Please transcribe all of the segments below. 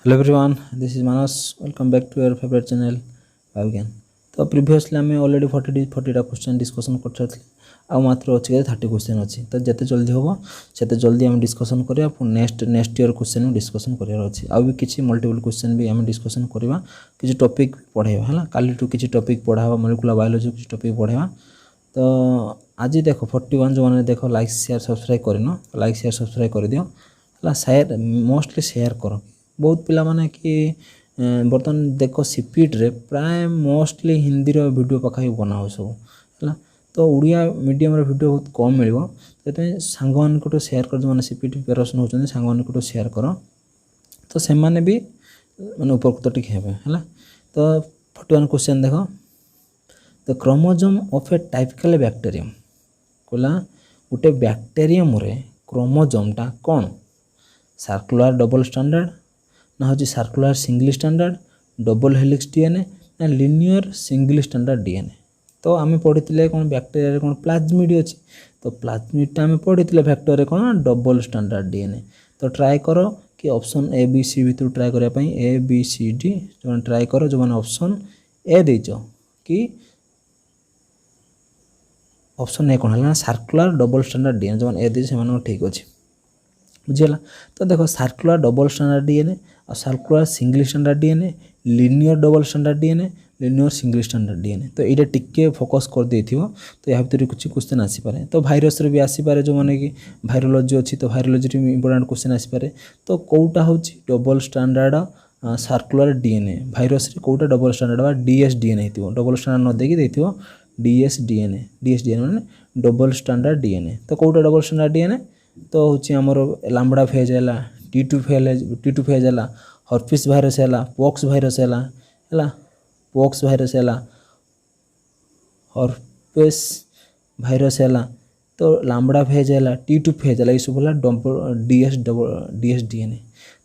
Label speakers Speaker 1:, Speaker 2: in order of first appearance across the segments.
Speaker 1: Hello everyone, this is Manas. Welcome back to your favorite channel Bhavigyan. तो previously आम already 40 question discussion कर आ मात्र अच्छे 30 question अच्छी तो जिते जल्दी हम से जल्दी आम डिस्कसन करा नेक्स्ट ईयर क्वेश्चन डिस्कसन करार अच्छी आउ भी किसी मल्टीपल क्वेश्चन भी आम डिस्कसन करवा किसी टॉपिक पढ़ाइबा है काली किसी टॉपिक पढ़ावा मोलिकुलर बायोलॉजी किसी टॉपिक पढ़ावा तो आज देखो 41 जो मैंने देखो लाइक शेयर सब्सक्राइब करन लाइक शेयर सब्सक्राइब कर दियो है शेयर मोस्टली शेयर कर बहुत पिला माने कि बर्तमान देख सीपीट रे प्राय मोस्टली हिंदी रो वीडियो पाखाई बना हो सब है तो उड़िया मीडियम रो वीडियो बहुत कम मिलिबो तो सांग मान को शेयर कर जो माने सीपीट प्रिपरेशन होचन सांग मान को शेयर करो तो से माने भी माने उपकृत टिक हेबे है तो 41 क्वेश्चन देखो the chromosome of A typical bacterium Cola गोटे बैक्टीरियम रे क्रोमोसोमटा कौन सर्कुलर डबल स्टैंडर्ड ना हूँ circular single standard double helix DNA ना लिनियर सिंगल स्टैंडर्ड डीएनए तो आम पढ़ी कौन बैक्टीरिया कौन प्लाज्मिड अच्छी तो प्लाज्मिडटा आम पढ़ी फैक्टर कौन डबल स्टैंडर्ड डीएनए तो ट्राए कर कि ऑप्शन ए बी सी भितर ट्राए करने ए बी सी डी जो ट्राए कर जो मैंने ऑप्शन ए देच कि ऑप्शन ए कौन है सर्कुलर डबल स्टैंडर्ड डीएनए जो ए देच से ठीक अच्छे बुझीगला तो देखो सर्कुलर डबल स्टैंडर्ड डीएनए और circular single standard DNA linear double standard DNA linear single standard DNA तो ये टिके फोकस कर देथिबो तो या भीतर कुछ क्वेश्चन आसी पारे तो भाइरस रे भी आसी पारे जो माने कि वायरोलॉजी अच्छी तो वायरोलॉजी रे इंपोर्टेंट क्वेश्चन आसी पारे तो कोटा होची double standard circular DNA virus रे कोटा डबल स्टैंडर्ड बा डीएस डीएनए हेतिबो डबल स्टैंडर्ड न देकी देथिबो डीएस डीएनए माने डबल स्टैंडर्ड डीएनए तो कोटा डबल स्टैंडर्ड डीएनए तो हूँ आमर लाम्बड़ा फेज है टी2 फेज है हर्पिस भाइरस है पॉक्स भाइरस है पॉक्स भाइरस है हर्पिस भाइरस है तो लाम्बड़ा फेज है टी2 फेज है ये सब डबल डीएस डीएनए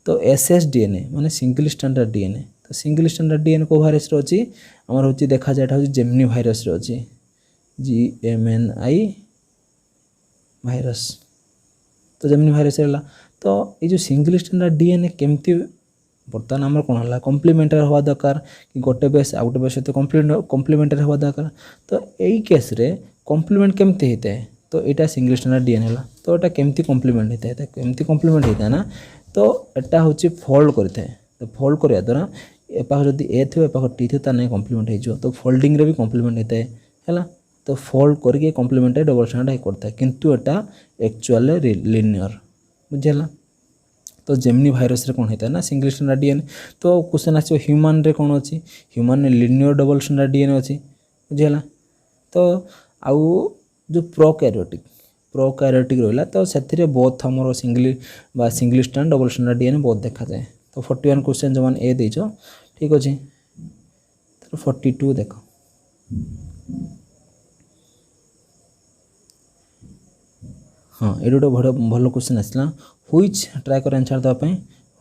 Speaker 1: तो एसएस डीएनए माने सिंगल स्टैंडर्ड डीएनए तो सिंगल स्टैंडर्ड डीएनए को भाइरस रे आमर हूँ देखा जाए हूँ जेमिनी भाइरस रे अच्छी GMNI भाइरस तो जेमिनी भाइरस है तो ये जो सिंगल स्टैंडर्ड डीएनए केमती बर्तमान आम कौन है कम्प्लीमेंटारी हवा दरकार कि गोटे बेस आ गोटे बेस सहित कम्प्लीमेंटारी हवा दरकार तो यही केस रे कम्प्लीमेंट केमती होता है तो यहाँ सिंगल स्टैंडर्ड डीएनए है तो यहाँ केमती कम्प्लीमेंट होता है केमती कम्प्लीमेंट होता है ना तो यहाँ हूँ फोल्ड करता है तो फोल्ड करवा द्वारा एपाख जब ए थो एपाख टी थो नहीं कम्प्लीमेंट हो तो फोल्डिंग रे भी कम्प्लीमेंट होता है तो फोल्ड करके कम्प्लीमेंटारी डबल स्टैंडर्ड करता है किंतु एटा एक्चुअली लिनियर बुझेगा तो जेमिनी भाइरस रे कौन होता है ना सिंगल स्टैंडर्ड डीएनए तो क्वेश्चन आसो ह्यूमन रे कौन अच्छी human linear double standard DNA अच्छी बुझेगा तो आउ जो प्रोकैरियोटिक रहा तो से बोथ आमर single stand double standard DNA बहुत देखा जाए तो 41 क्वेश्चन जो मैंने ए देच ठीक अच्छे तो 42 देख हाँ ये गोटे भल क्वेश्चन आसला व्हिच ट्राए कर आंसर देवाई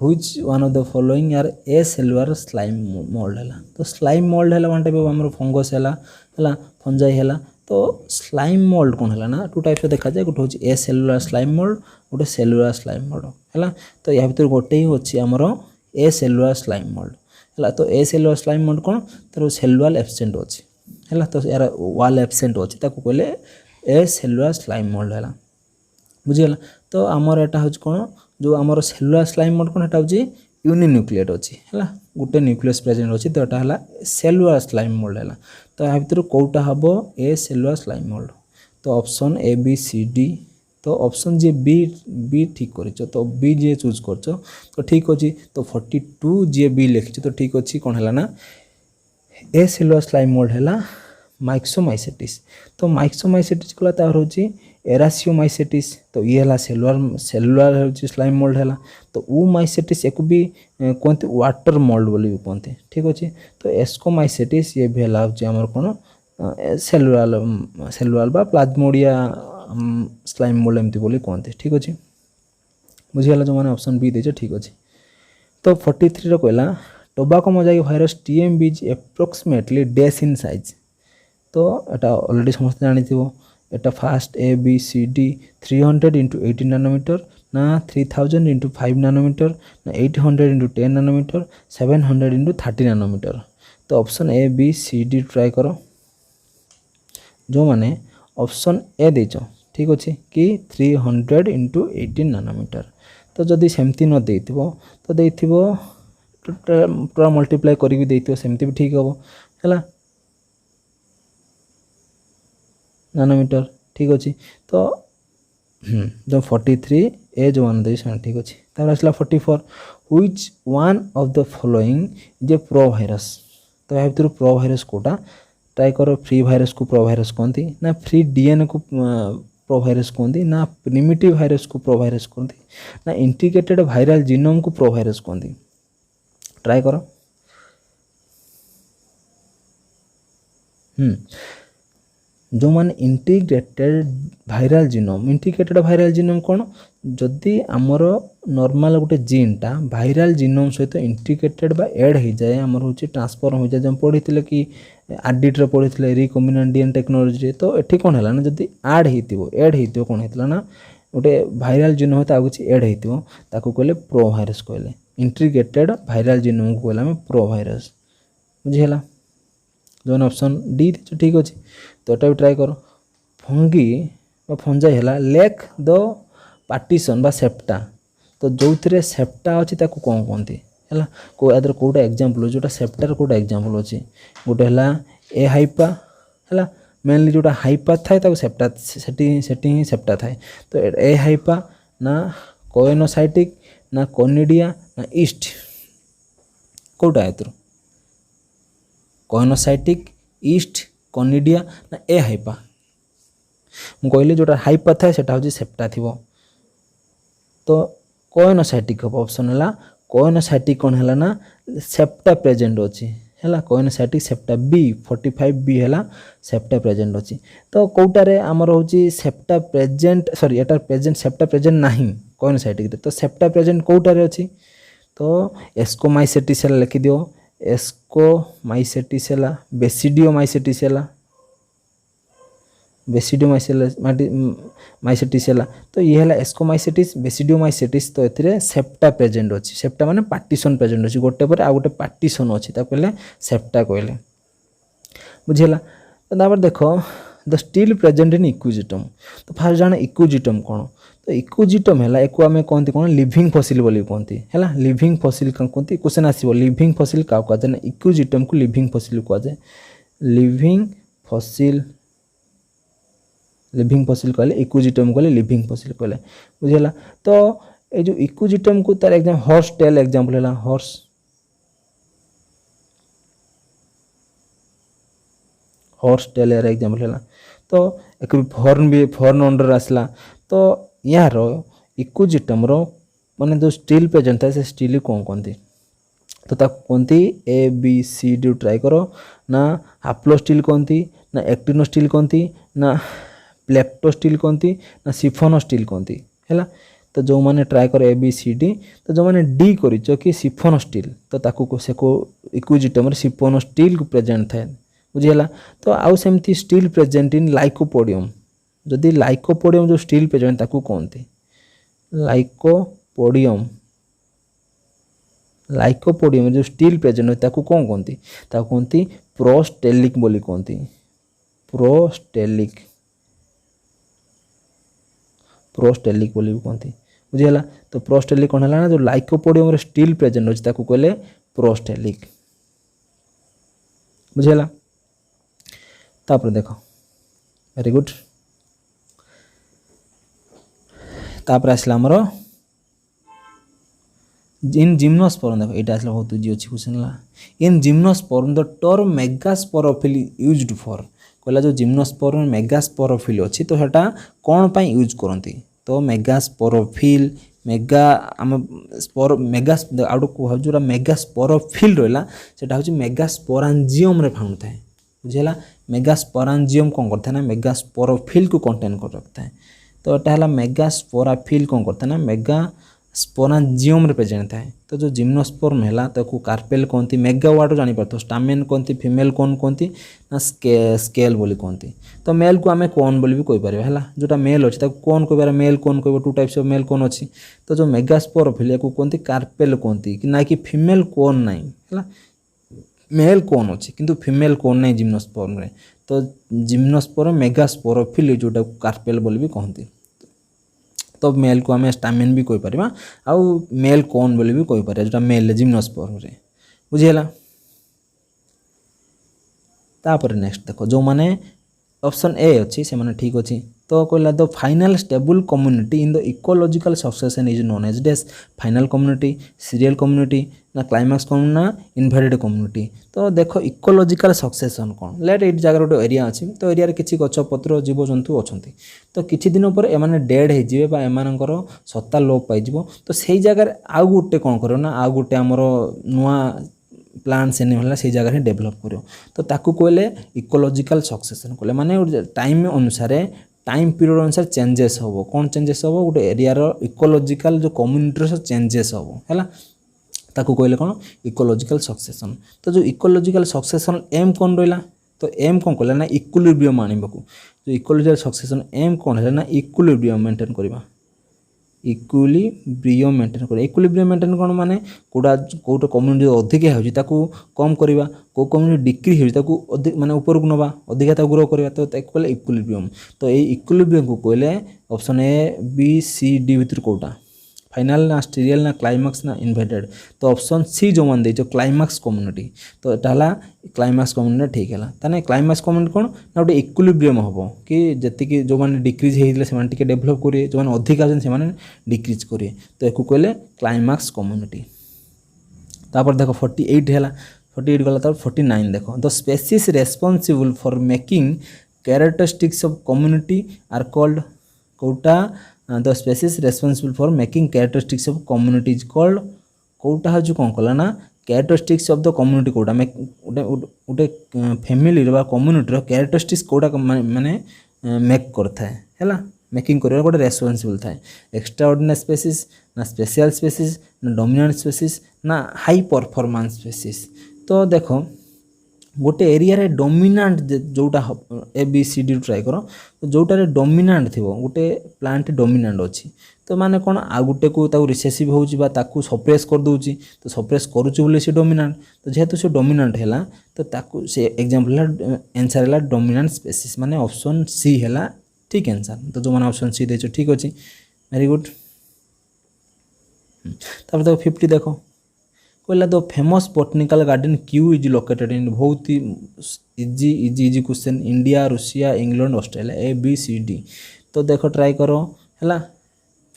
Speaker 1: which one of the following are acellular slime mould है तो स्लाइम मोल्ड है वन टाइप ऑफ आम फंगस है फंजाई है तो स्लाइम मोल्ड कौन है ना टू टाइप्स देखा जाए गोटे हूँ ए सेलुलर स्लाइम मोल्ड गोटे सेलुलर स्लाइम मोल्ड है तो या भर गोटे ही अच्छी आमर ए सेलुलर स्लाइम मोल्ड है तो ए सेलुलर स्लाइम मोल्ड कौन तर सेलुलर एब्सेंट अच्छी है तो यार वाल एब्सेंट अच्छी कहले ए सेलुलर स्लाइम मोल्ड है बुझीगला तो आमर यहाँ हूँ कौन जो आमर सेलुलर स्लाइम मोल्ड कौन हूँ यूनिन्यूक्लिएट अच्छी है गोटे न्यूक्लियस प्रेजेंट अच्छी तो यहाँ है सेलुलर स्लाइम मोल्ड है तो या भर कौटा हम ए सेलुलर स्लाइम मोल्ड तो option A B C D तो ऑप्शन जी बी ठीक कर तो बी जी चूज कर तो ठीक अच्छे तो 42 जी बी लिखी तो ठीक अच्छे कौन है ना ए सेलुलर स्लाइम मोल्ड है माइक्सोमाइसेटिस तो माइक्सोमाइसेटिस कला तार हूँ एरासियोमाइसेटिस तो ये है सेलुलर हूँ स्लाइम मोल्ड है तो वो माइसेटिस एक भी कहते वाटर मोल्ड बोली भी कहते ठीक अच्छे तो एस्कोमाइसेटिस ये भी है आमर कौन सेलुलर बा प्लाज्मोडिया स्लाइम मोल्ड एमती बोली कहते ठीक अच्छे बुझीगला जो मैंने ऑप्शन बी देचे ठीक अच्छे तो 43 कहला tobacco mosaic virus TMB is approximately dash in size तो यहाँ ऑलरेडी समस्त जानी यहाँ फास्ट A B C D 300 × 18 nanometre ना 3000 इंटू 5 नानोमीटर ना 800 इंटू 10 नानोमीटर 700 इंटू 30 नानोमीटर। तो option A B C D try करो जो माने ऑप्शन ए देच ठीक अच्छे कि 300 इंटू 18 नानोमीटर। तो जदि सेमती न देथिबो तो देथिबो पूरा मल्टीप्लाई करी देथिबो सेमती भी ठीक हबो हैला नानोमीटर ठीक अच्छे। तो जो 43 ए जो वन दे ठीक अच्छे। तापर आसला 44 which one of the following J pro virus. तो या भितर प्रो भाइरस कोटा ट्राई करो। फ्री भाइरस को प्रो भाइरस कहती ना फ्री डीएनए को प्रो भाइरस कहती ना प्रिमिटिव भाइरस को प्रो भाइरस कहती ना इंटीग्रेटेड वायरल जीनोम को प्रो भाइरस कहती। ट्राई करो। जो माने इंटीग्रेटेड वायरल जीनोम कौन जदि आमर नॉर्मल गोटे जीनटा वायरल जीनोम सहित इंटीग्रेटेड बा ऐड हो जाए आमर हूँ ट्रांसफर हो जाए। जब पढ़ी कि आरडीटी पढ़ी रिकॉम्बिनेंट डीएनए टेक्नोलॉजी तो ये कौन है ना जदि ऐड हो कौन होता ना गोटे वायरल जीनोम तो आगे ऐड हो कहले प्रो भाइरस कहले इंटीग्रेटेड वायरल जीनोम को कहले प्रो भाइरस बुझीगला। जो ऑप्शन डी थी ठीक अच्छे। तो ये भी ट्राई करो। फंगी फंजाई है लेक द पार्टीशन बा सेप्टा। तो जो थे सेप्टा अच्छी कौन कहती है यादर कौटा एग्जांपल जो सेप्टार कौटा एग्जांपल अच्छी गोटे है ए हाइपा है मेनली जोटा हाइपा थाए सेप्टा सेटी ही सेप्टा थाए। तो ए हाइपा ना कोएनोसाइटिक ना कोनिडिया ना ईस्ट कौटा है कोएनोसाइटिक ईस्ट कोनिडिया ना ए हाइपा मु कहली जोटा हाइपा थाए सेटा हूँ सेप्टा थिबो। तो कोएनोसाइटिक हम ऑप्शन है कोएनोसाइटिक कौन है ना सेप्टा प्रेजेंट अच्छी है कोएनोसाइटिक सेप्टा बी 45 बी है सेप्टा प्रेजेंट अच्छी। तो कौटारे आमर हूँ सेप्टा प्रेजेंट सॉरी एटार प्रेजेंट सेप्टा प्रेजेंट नहीं कोएनोसाइटिक तो सेप्टा प्रेजेंट कौटारे अच्छी। तो एस्कोमाइसेटिस लिखि दियो एस्कोमाइसेटिस बेसिडियोमाइसेटिस माइसेटिस तो ये है एस्कोमाइसेटिस बेसिडियोमाइसेटिस। तो ये सेप्टा प्रेजेंट अच्छी सेप्टा माने पार्टीशन प्रेजेंट अच्छी गोटे पर आ गोटे पार्टीशन अच्छी कहले सेप्टा कहले बुझेगा। तो देख द स्टिल प्रेजेंट इन इक्विजिटम। तो फास्ट जान इक्विजिटम कौन तो इक्विजिटम है एक आम कहते कौन लिविंग फसिल बोली कहती है लिविंग फसिल कहती क्वेश्चन आसो लिविंग फसिल क्या कहुए ना इक्विजिटम को लिविंग फसिल कहुए लिविंग फसिल कहले इक्विजिटम कहले लिविंग फसिल कहले बुझेगा। तो ये जो इक्विजिटम को तार एग्जाम हॉर्स टेल एग्जांपल है हॉर्स टेल यार एग्जांपल है। तो एक फॉर्न अंडर आसला। तो यार इक्विजिटम रो माने जो स्टील प्रेजेंट था से स्टील कौन कहती तो कहती A B C D try करो ना हाप्लो स्टील कहती ना एक्टिनो स्टील कहती ना प्लेक्टो स्टील कहती ना सिफोनो स्टील कहती है। तो जो मैंने ट्राई कर ए बी सी डी तो जो मैंने डी कर कि सिफोनो स्टील तो ताकू से को इक्विजिटम सिफोनो स्टील को प्रेजेंट थाए बुझीगला। तो आउ सेमती स्टील प्रेजेंट इन लाइकोपोडियम जदि लाइकोपोडियम जो स्टील प्रेजेंट ताकू कहती लाइकोपोडियम जो स्टील प्रेजेंट हो ताकू कौन कहती कहती प्रोस्टेलिक बोली कहती प्रोस्टेलिक बोली कहती बुझीगला। तो प्रोस्टेलिक कौन है ना जो लाइकोपोडियम स्टील प्रेजेंट हो ताकू कहले प्रोस्टेलिक बुझीगला। तापर देखो वेरी गुड। तापर आसला आमर इन जिम्नोस्पर्म देखो ये आसला बहुत इजी अच्छी क्वेश्चन है इन gymnosperm the term megasporophyll used for कहला जो जिम्नोस्पर्म मेगास्पोरोफिल अच्छी तो सेटा कौन पाई यूज करती तो मेगास्पोरोफिल मेगा आम स्पोर मेगा आउट जो मेगास्पोरोफिल रहा सेटा हूँ मेगास्पोरांजियम रे फाउंड थाए बुझेगा। मेगास्पोरांजियम कौन करता है ना मेगास्पोरोफिल को कंटेन कर रखता है। तो यहाँ है मेगास्पोराफिल कौन करता है ना स्पोरांजियम रे प्रेजेंट थाए। तो जो जिम्नोस्पर्म है ताको कार्पेल कहती, मेगावाट जानी पारतो, स्टामेन कहती, फीमेल कोन कहती ना स्केल बोली कहती। तो मेल को आम कोन बोली भी कहि परिबा हैला, जोटा मेल अछि ताको कोन कहि पारे, मेल कोन कहबो, two types of male cone अछि। तो जो मेगास्पोरोफिलिया को कहती कार्पेल कहती कि ना कि फीमेल कोन नाही हैला, मेल कोन अछि किंतु फीमेल कोन नाही जिम्नोस्पर्म रे। तो जिम्नोस्पर्म मेगास्पोरोफिल जोटा कार्पेल बोली भी कहती। तो मेल को आम स्टामेन भी कहि परिबा, आउ मेल कोन बोली भी कहि परिबा, जोटा मेल जिम्नोस्पर्म रे बुझिहेला। तापर नेक्स्ट देखो जो माने ऑप्शन ए अच्छी से माने ठीक अच्छी। तो कहला the final stable community in the ecological succession is known as dash, final community, serial community ना क्लाइमैक्स कम्युनिटी ना इनहेरिटेड कम्युनिटी। तो देखो इकोलॉजिकल सक्सेशन कौन, लेट एट जगह गोटे एरिया अच्छी, तो एरिया किसी गछपत्र जीवजंतु अच्छा, तो किछि दिन पर एमाने डेड होइजिवे बा एमानकर सत्ता लोप पाइजिवो। तो सेई जगह आउ गोटे कौन करो ना, आउ गोटे हमर नुआ प्लांट से नहीं से जगह डेभलप करो। तो ताकू कहले इकोलॉजिकल सक्सेशन कहले, माने टाइम अनुसार, टाइम पीरियड अनुसार चेंजेस हम, कौन चेंजेस हम, गोटे एरिया इकोलॉजिकल जो कम्युनिटी चेंजेस हम है, ताकू कहले कौन इकोलॉजिकल सक्सेशन। तो जो इकोलॉजिकल सक्सेशन एम कौन रहा, तो एम कौन कहला ना इक्विलिब्रियम आने को। जो इकोलॉजिकल सक्सेशन एम कौन है ना इक्विलिब्रियम मेंटेन करवा, इक्विलिब्रियम मेंटेन कर। इक्विलिब्रियम मेंटेन कौन माने कोडा कोटा कम्युनिटी अधिक होची ताकू कम करवा, को कम्युनिटी डिक्रीज होची ताकू अधिक माने ऊपर को नबा, अधिक ताकू ग्रो करवा। तो ताकू कहले इक्विलिब्रियम। तो ए इक्विलिब्रियम को कहले option A B C D भीतर कोटा, फाइनल ना सीरियल ना क्लाइमैक्स ना इनवर्टेड। तो ऑप्शन सी जो मान देजो क्लाइमैक्स कम्युनिटी, तो एटा क्लाइमैक्स कम्युनिटी ठीक है। ताने क्लाइमैक्स कम्युनिटी कौन ना गोटे इक्विलिब्रियम हम कि जी जो मैंने डिक्रीज होते से डेभलप करेंगे, जो मैंने अधिक आसान डिक्रीज करेंगे। तो एक कहले क्लाइमैक्स कम्युनिटी। तापर देखो 48 है, 48 गला। तब 49 देखो the species responsible for making characteristics of community are called, कोटा the species responsible for making characteristics of community is called, कोटा हूँ कौन कला ना कैरेक्टरिस्टिक्स ऑफ द कम्युनिटी कोटा गोटे फैमिली बा कम्युनिटी कैरेक्टरिस्टिक्स कोटा माने मेक करता है, मेकिंग कर गोटे रेस्पॉन्सिबल थाए। एक्स्ट्राऑर्डिनरी स्पेसीज ना स्पेशल स्पेसीज ना डोमिनेंट स्पेसीज ना हाई परफॉर्मेंस स्पेसीज। तो देखो गोटे एरिया रे डोमिनेंट जोटा A B C D try कर, तो जोटारे डोमिनेंट थी गोटे प्लांट डोमिनेंट अच्छी, तो माने कौन आ गोटे को ताऊ रिसेसिव होउची बा ताकू सप्रेस कर दोउची, तो सप्रेस करूची बोले से डोमिनेंट। तो जेहेतु से डोमिनेंट हैला तो ताकू से एग्जांपल आंसर हैला डोमिनेंट स्पेसीज, माने ऑप्शन सी हैला ठीक आंसर। तो जो माने ऑप्शन सी देछो ठीक अछि, वेरी गुड। तापर देखो 50 देखो कहला the famous botanical garden Kew is located in, बहुत ही easy question, India, Russia, England, Australia, A B C D. तो देखो ट्राई करो है,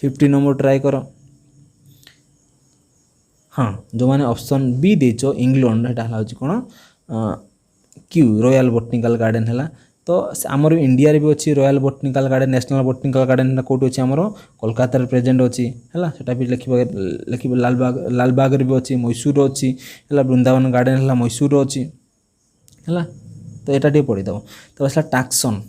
Speaker 1: 50 नंबर ट्राई करो। हाँ जो मैंने ऑप्शन बी देचो इंग्लैंड, एटा हला कौन क्यू रॉयल बोटनिकल गार्डन है। तो आमर इंडिया रे भी अच्छी royal botanical garden, national botanical garden कौट अच्छी आमर कोलकाता रे प्रेजेंट अच्छी है, सेटा भी लिखिबे लालबाग रे भी अच्छी, मैसूर अच्छी है, वृंदावन गार्डन है मैसूर अच्छी है। तो यहाँ टे पढ़ीदेव। तो आसला टाक्सन,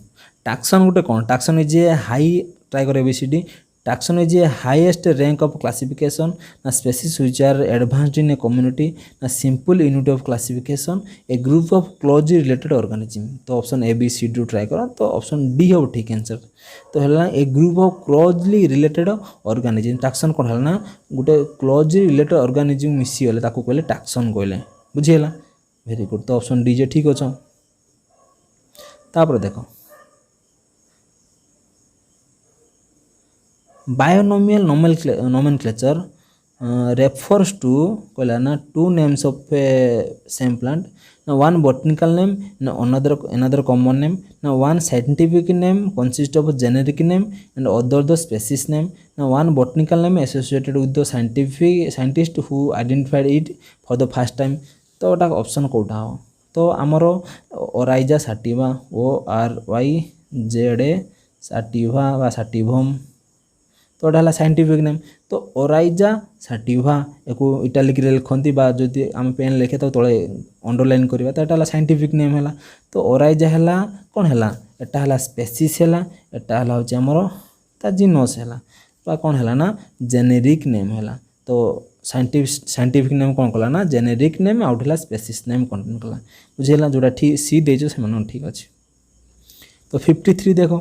Speaker 1: टाक्सन गोटे कौन, taxon is a high, try कर A B C D, taxon is a highest rank of classification ना species which are advanced in a community ना simple unit of classification a group of closely related organism. तो option A B C D try कर, तो option D हो ठीक answer. तो है a group of closely related organism, taxon कौन है ना गोटे क्लोजली रिलेटेड ऑर्गेनिज्म मिसी गले ताकू कहले टाक्सन कहले, बुझीगला, वेरी गुड। तो ऑप्शन डी जे ठीक अच्छ। तापर देखो बायोनोमियल नोमेनक्लेचर refers to कहला ना two names of A same plant ना वन बॉटनिकल नेम ना another common name ना one scientific name consist of generic name and other the species name ना one botanical name associated with the scientist who identified it for the first time। तो एटा option Kota हो, तो आमर Oryza साटिवा ORYZA साटिवा बा साटिवम, तो एटा scientific name. तो Oryza साटिवा एको italic रे लिखंती बा जदि आम पेन लिखे तो तले अंडरलाइन करबा, तो एटा साइंटिफिक नेम हैला। तो ओराइजा हैला कोन हैला, एटा हैला स्पेसीज हैला, एटा हैला होची हमर ता जीनस हैला। कौन है ना जेनेरिक नेम है। तो साइंटिफिक नेम कौन कला ना जेनेरिक नेम आउट है स्पेसीस नेम कंटेन कला बुझेगा जोटा ठीक सी देछ से ठीक अच्छे। तो 53 देखो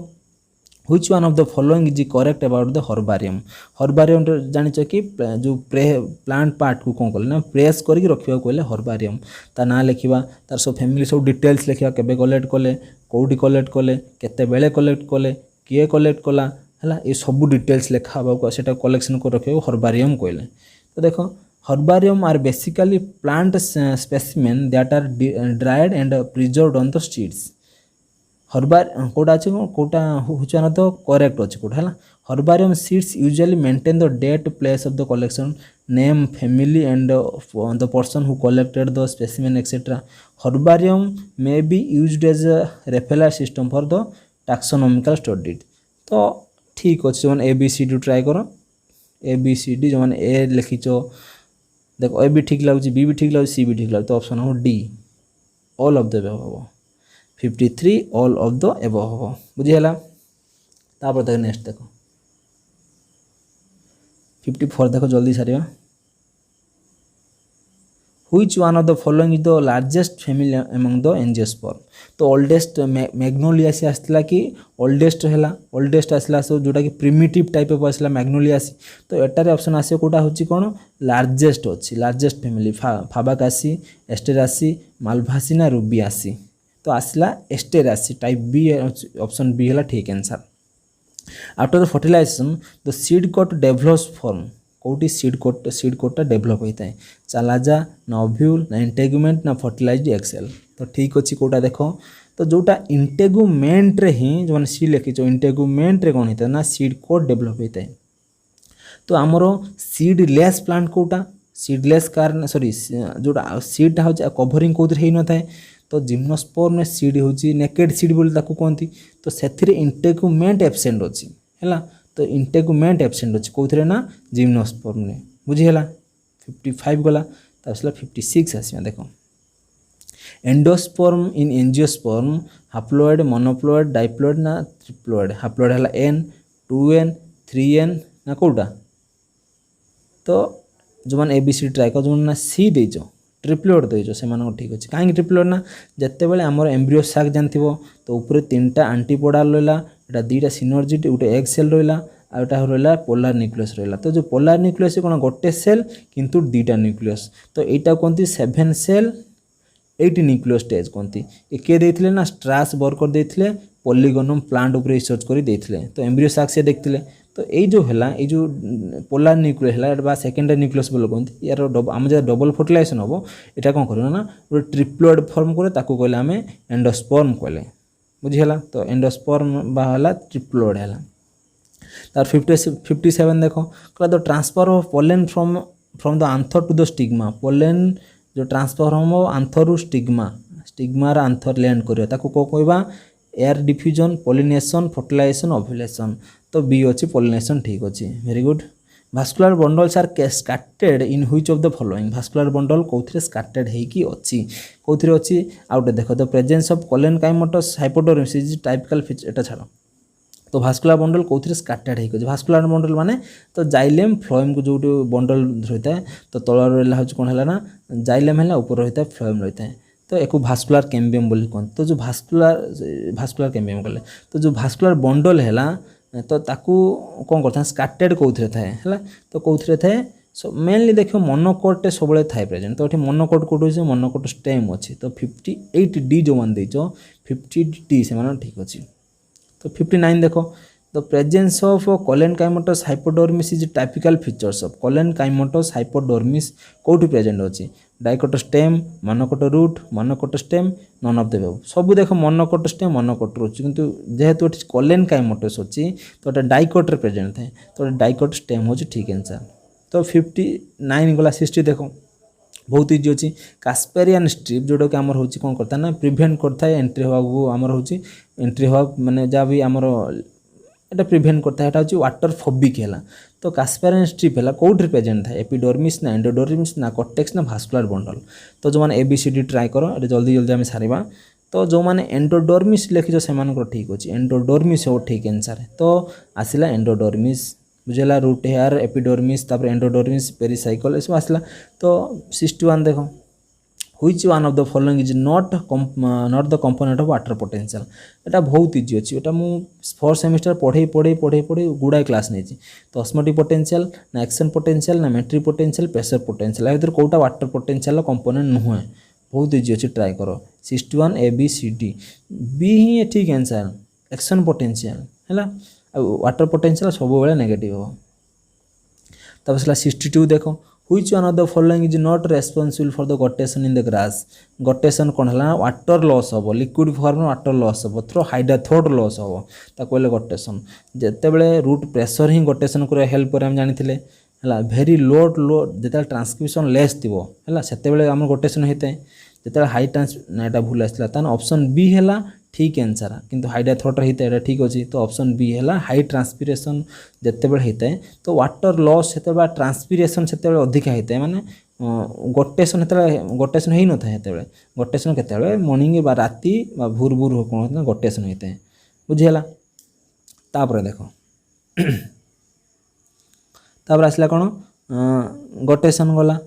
Speaker 1: which one of the following is correct about the herbarium. Herbarium जानिच कि जो प्लांट पार्ट को कौन कले ना प्रेस करके रखा कहले हर्बारियम ता ना लिखा तार सब फैमिली सब डिटेल्स लिखा केबे कलेक्ट कले कौटी कलेक्ट कले केते बेले कलेक्ट कले किए कलेक्ट कला है ये सब डिटेल्स लिखा हवा से कलेक्शन कर रखा हर्बारियम कहले। तो देखो herbarium are basically plant specimen that are dried and preserved on the seeds. हर्बार कोटा अच्छे कोटा हुआ तो करेक्ट अच्छे कोटा है herbarium seeds usually maintain the date place of the collection name family and the person who collected the specimen etcetera. Herbarium may be used as a referral system for the taxonomical study. तो ठीक अच्छे जो A B C D try कर ए B C D जो ए लिखिच देखो ए भी ठीक लगुच बी भी ठीक लगुच सी भी ठीक लगुच तो ऑप्शन हम D all of the above हम 53 ऑल ऑफ द अबव हम बुझीगला। तापर देखो नेक्स्ट देखो 54 देखो जल्दी सारे which one of the following is the largest family among the angiosperm. तो ओल्डेस्ट मैग्नोलियासी आसला कि ओल्डेस्ट है ओल्डेस्ट आसला सो जोटा कि प्रिमिटिव टाइप ऑफ आसला मैग्नोलियासी। तो एटारे ऑप्शन आसे कोटा होची कोन लार्जेस्ट अछि largest family Fabaceae Asteraceae Malvaceae ना रूबियासी। तो आसला Asteraceae type B option B है ठीक answer. After the fertilization the seed coat develops form कौटी सीड कोटा डेभलप होता है चालाजा ना ओव्यूल ना इंटेगुमेंट ना फर्टिलाइज्ड एक्सेल। तो ठीक अच्छी कोटा देखो तो जोटा इंटेगुमेंट रे ही जो सी लिखी इंटेगुमेंट रे कौन होता है ना सीड कोट डेभलप होता है। तो आमर सीडलेस प्लांट कोटा सीडलेस कारण सॉरी जोटा सीडटा हो कभरिंग कौन हो न थाए तो जिम्नोस्पर्म में सीड होची नेकेड सीड बोली ताकू कहती। तो से इंटेगुमेंट एब्सेंट अच्छी है तो इंटेगुमेंट एब्सेंट अच्छे कौन ना जिम्नोस्पर्म ने बुझीगला। 55 गला तासला 56 आसवा देखो एंडोस्पर्म इन एंजियोस्पर्म हाप्लोइड मोनोप्लोइड डाइप्लोइड ना ट्रिप्लोइड। हाप्लोइड है एन 2n 3n ना कौटा। तो जो मैंने एबीसी ट्राए कर जो ना सी देच ट्रिप्लोइड देच से ठीक अच्छे कहीं ट्रिप्लोइड ना जिते बड़े आम एम्ब्रियो साक जानते तो ऊपर 3टा आंटीपोडाल रहा एटा 2टा सिनर्जिड गोटे एग सेल रहा आउटा रहा पोलार न्यूक्लियस रहा। तो जो पोलार न्यूक्लियस कौन गोटे सेल किंतु 2टा न्यूक्लियस तो यहाँ कहते 7 सेल 8 न्यूक्लियस स्टेज कहती किए देते ना स्ट्रास वर्कर देते पॉलीगोनम प्लांट उपर रिसर्च कर देते। तो एम्ब्रियो साक से देखते तो ये जो है ये जो पोलार न्यूक्लियस है सेकेंडरी न्यूक्लियस बोल कहते यार आम जब डबल फर्टिलाइजेशन हम यहाँ कौन करना ना गोटे ट्रिप्लोइड फॉर्म करे ताकू कहले आम एंडोस्पर्म कहले बुझीगला। तो एंडोस्पर्म बाहला ट्रिप्लोइड है। तार 57 देखो कहला the transfer of pollen from the anther to the stigma. Pollen जो ट्रांसफर हम आंथर रु स्टिग्मार आंथर लैंड कर कहवा air diffusion pollination fertilization ovulation. तो बी अच्छी पोलिनेशन ठीक अच्छे very good. Vascular bundles are scattered in which of the following. Vascular bundle कौन स्कैटर्ड होगी अच्छी कौन अच्छी आउटे देखो the presence of collenchymatous hypodermis is typical feature एटा छाड़। तो भास्कुलर बंडल कौन स्कैटर्ड होगी भास्कुलर बंडल माने तो जाइलेम फ्लोएम को जो बंडल रही है तो तल रहा हूँ कौन है ना जाइलेम है ऊपर रही है फ्लोएम रही है तो एक भास्कुलर कैम्बियम बोली कहते। तो जो भास्कुलर कैम्बियम कले तो जो भास्कुलर बंडल है तो ताकू कौन करता स्कैटर्ड कौन थाए है तो कौन थाए मेनली देखो मोनोकोट सब थाए प्रेजेंट। तो ये मोनोकोट कौट हो मोनोकोट स्टेम अच्छी। तो 58D जो मान देच 50D से ठीक अच्छे। तो 59 देखो the presence of collenchymatous hypodermis is typical features of collenchymatous hypodermis कौटी प्रेजेंट अच्छी dicot stem monocot root monocot stem none of the above सब देखो मोनोकोट स्टेम मोनोकोट रूट किंतु जेहेतु कोलेनकाइमोटस अच्छी तो डाइकोट प्रेजेंट थाए तो डाइकोट स्टेम हो ठीक आंसर। तो 59 गला 60 देखो बहुत इजी अच्छी कास्पेरियन स्ट्रिप जोटा कि आमर होची कौन करता ना प्रिभेंट करता है एंट्री हवा आमर होची एंट्री हवा माने जहाँ भी आमर एटा प्रिभेंट करता है हूँ वाटर फोबिक है। तो कास्पेरियन स्ट्रिप है कौट प्रेजेंट था एपिडर्मिस ना एंडोडर्मिस ना कॉर्टेक्स ना भास्कुलर बंडल। तो जो मैंने ABCD ट्राए करो ये जल्दी जल्दी आम सारे। तो जो मैंने एंडोडर्मिस लिखिज से ठीक अच्छे एंडोडर्मिस हो ठीक आंसर। तो आसला एंडोडर्मिस बुझेगा रूट हेयर एपिडर्मिस तापर एंडोडर्मिस पेरिसाइकल सब आसला। तो 61 देख which one of the following is not the component of water potential। एटा बहुत इजी अच्छी एटा मु 4 सेमिस्टर पढ़े गुड़ाए क्लास नहीं तो ऑस्मोटिक पोटेंशियल ना एक्शन पोटेंशियल ना मेट्रिक पोटेंशियल प्रेशर पोटेंशियल या कोटा वाटर पोटेंशियल कंपोनेंट नुहे बहुत इजी अच्छी ट्राए कर 61 A B C D B ही ठीक आंसर एक्शन पोटेंशियल है वाटर पोटेंशियल सब बेले नेगेटिव हो। तब 62 देखो which one of the following is not responsible for the guttation in the grass। गटेसन कौन है वाटर लॉस हम लिक्विड फॉर्म वाटर लॉस हम थ्रो हाइड्रोथोड लॉस हम कहले गटेसन जिते बड़े रूट प्रेशर ही गटेसन कर हेल्प कर हम जानी है भेरी लो जो ट्रांसक्रिप्शन लेस थी है आम गटेसन होता है जो हाई ट्रांस ना भूल आसला तान ऑप्शन बी है ठीक आंसर किंतु हाइड्रोथोड होता है ठीक अच्छे तो ऑप्शन बी है हाई ट्रांसपीरेसन जिते बड़े होता है तो वाटर लॉस से ट्रांसपीरेसन से अधिका होता है माने गटेसन गटेसन हो न था गटेसन के मॉर्निंग राति भूर भूर हो कौन गटेसन होता है बुझीगला। तापर देख तापर आसला कौन गटेसन गला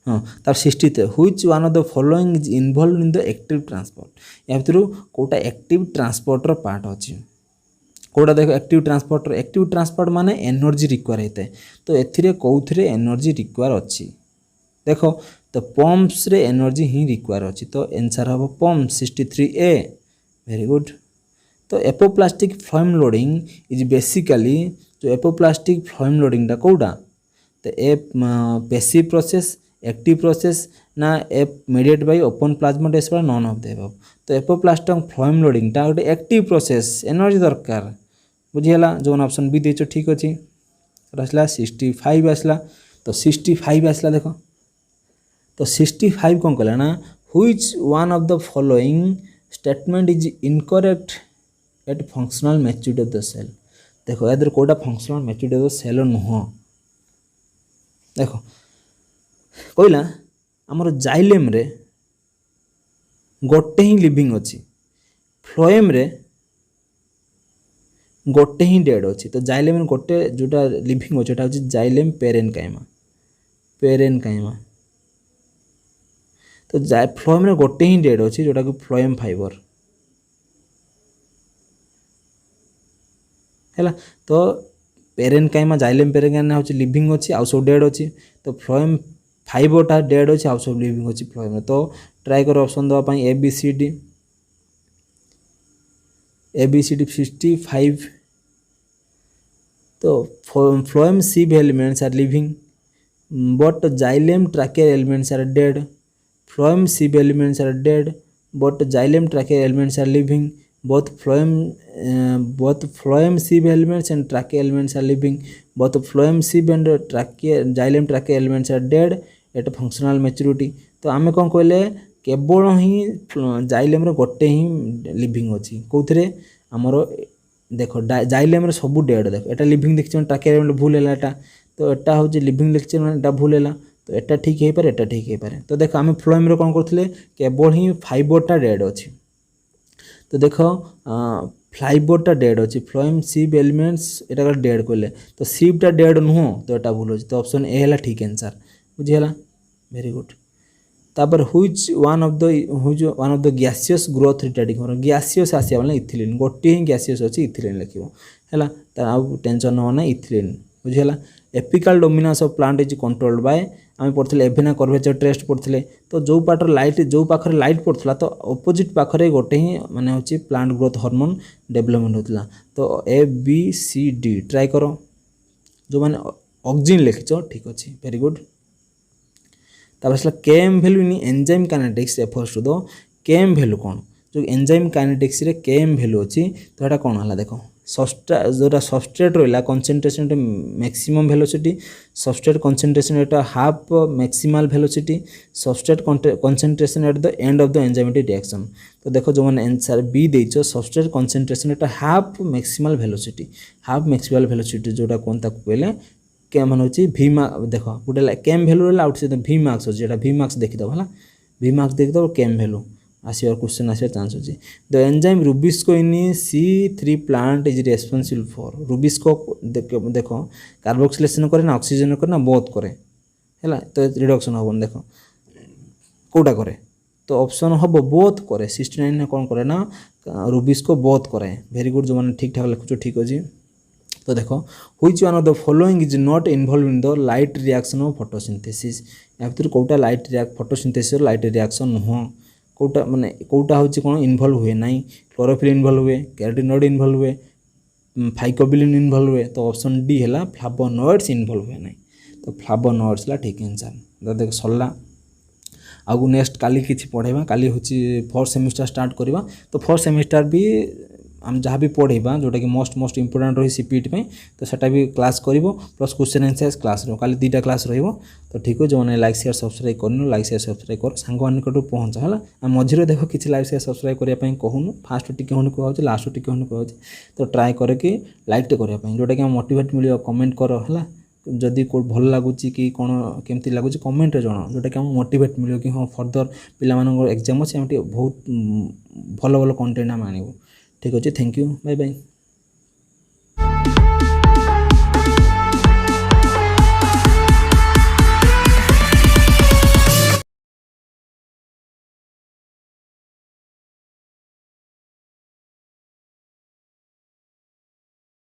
Speaker 1: हाँ तार 63 which one of the following is involved in the active transport या भर कोटा एक्टिव ट्रांसपोर्टर पार्ट अच्छी कोटा देख एक्टिव ट्रांसपोर्ट माने एनर्जी रिक्वायर होता है तो एथिरे कौथिरे एनर्जी रिक्वायर अच्छी देख तो पंप्स रे एनर्जी ही रिक्वायर अच्छी तो आंसर हम पंप 63A वेरी गुड। तो apoplastic phloem loading is basically जो एपोप्लास्टिक फ्लोएम लोडिंग टा कोटा तो a passive process active process ना a mediate by open plasmodesma none of the above. तो एपोप्लास्टिक फ्लोएम लोडिंग टा गोटे एक्टिव प्रोसेस एनर्जी दरकार बुझीगला जो ऑप्शन बी देछ ठीक अच्छी। आसला 65 आसला तो 65 आसला देख तो 65 कौन कहला ना which one of the following statement is incorrect at functional maturity of the cell. देखो याद कोटा functional maturity of the cell नुह देख कहला आमर जाइलेम रे गोटे ही लिविंग अच्छी फ्लोएम रे गोटे ही डेड अच्छी तो जाइलेम गोटे जोटा लिविंग अच्छे हूँ जाइलेम पेरेनकाइमा तो फ्लोएम रे गोटे ही डेड अच्छी जोटा कि फ्लोएम फाइबर है तो पेरेनकाइमा जाइलेम पेरेनकाइमा हूँ लिविंग अच्छी आउ सब डेड अच्छी तो फ्लोएम फाइबरटा डेड अच्छे आउ सब लिविंग अच्छी फ्लोएम तो ट्राए कर ऑप्शन दवाई ए बी सी डी 65 तो phloem sieve elements are living but xylem tracheary elements are dead phloem sieve elements are dead but xylem tracheary elements are living both phloem sieve elements and trachea elements are living both phloem sieve and xylem trachea elements are dead at functional maturity। तो आम कौन कहले केवल ही xylem गोटे ही living अच्छी कौन आमर देख जाइलेम सब डेड देख एटा लिविंग देखिए ट्रैकिया एलिमेंट भूल है एटा तो एटा हूँ लिविंग देखिए मैंने भूल है तो एटा ठीक हो पारे एटा ठीक हो पारे। तो देख आम फ्लोएम कौन करते केवल ही फाइबरटा डेड अच्छी तो देख फाइबरटा डेड अच्छी फ्लोएम सिव एलिमेंट्स एटा डेड कहले तो सिवटा डेड नुह तो एटा भूल अच्छे तो ऑप्शन ए है ठीक आंसर बुझीगला वेरी गुड। तापर which one of the gaseous growth retarding gaseous आसिया वाला इथिलीन गोटे ही गैसियस अच्छी इथिलीन लिखो है आउ टेंशन ना ना इथिलीन बुझीगला। Apical dominance of plant is controlled by आम पढ़ते एवेना कर्वेचर टेस्ट पढ़ते तो जो पाटर लाइट जो पाखरे लाइट पड़ता तो अपोजिट पाखरे गोटे ही माने होची प्लांट ग्रोथ हार्मोन डेवलपमेंट होता तो A B C D try कर जो मैंने ऑक्सीजन लिखिच ठीक अच्छे वेरी गुड। तापर आसला KM value in enzyme kinetics refers to the KM value कौन जो एंजाइम काइनेटिक्स रे केएम वैल्यू अच्छी तो यहाँ कौन है देख जोटा सबस्ट्रेट रहा concentration maximum velocity substrate concentration एटा half maximal velocity substrate concentration at the end of the enzymatic reaction. तो देखो जो मैंने आंसर बी देछ सबस्ट्रेट कनसेंट्रेशन एटा हाफ मैक्सिमल वेलोसिटी जोटा कौन ताको कहले क्या मान होची भी मार्क्स देख गोटे केम वैल्यू रहा आउट से भी मार्क्स अच्छे वी मार्क्स देखीद है वी मार्क्स देखीद केम वैल्यू आसबार क्वेश्चन आसबार चांस अच्छी the enzyme RuBisCO in C3 plant is responsible for RuBisCO देख कार्बोक्सिलेशन करे ना ऑक्सीजन करे ना बोथ करे है तो रिडक्शन हम देख कौटा करे तो ऑप्शन हम बोथ करे 69 कौन करे ना रुबिस्को बोथ करे वेरी गुड जो मैंने ठीक ठाक लिखुच ठीक अच्छे तो देख which one of the following is not involve in the light reaction of photosynthesis या भर कौटा लाइट फोटोसिंथेसिस लाइट रिएक्शन नुह कौटा माने कौटा हूँ कौन इन्वॉल्व हुए ना क्लोरोफिल इन्वॉल्व हुए कैरोटिनॉइड इन्वॉल्व हुए फाइकोबिलिन इन्वॉल्व हुए तो ऑप्शन डी है फ्लावोनॉइड्स इन्वॉल्व हुए ना तो फ्लावोनॉइड्स ला ठीक आंसर तो देख सरला आगु नेक्स्ट काली किसी पढ़ेबा काली हूँ 4th सेमिस्टर स्टार्ट करवा तो 4th सेमिस्टर भी आम जहाँ भी पढ़ेबा जोटा कि मोस्ट इंपोर्टेंट रही सीपीटी में तो सेटा भी क्लास करिवो प्लस क्वेश्चन आंसर क्लास रो काली 2टा क्लास रहिबो तो ठीक हो जो मैंने लाइक शेयर सब्सक्राइब करनु लाइक शेयर सब्सक्राइब कर सांग निकट पहुँच है आ मझे देख किसी लाइक शेयर सब्सक्राइब करने कहूँ फास्ट टिके हूँ कहूँ लास्ट टिके हूँ कहूँ तो ट्राए करके लाइक करने जोटा कि मोटिवेट मिल कमेंट कर है जदि को भल लगुच कि कौन केमती लगुच कमेंट जन जोटा कि मोटिवेट मिले कि हाँ फर्दर पिला एग्जाम अच्छे बहुत भल भल कंटेंट आम आणबू ठीक अच्छे थैंक यू बाय बाय।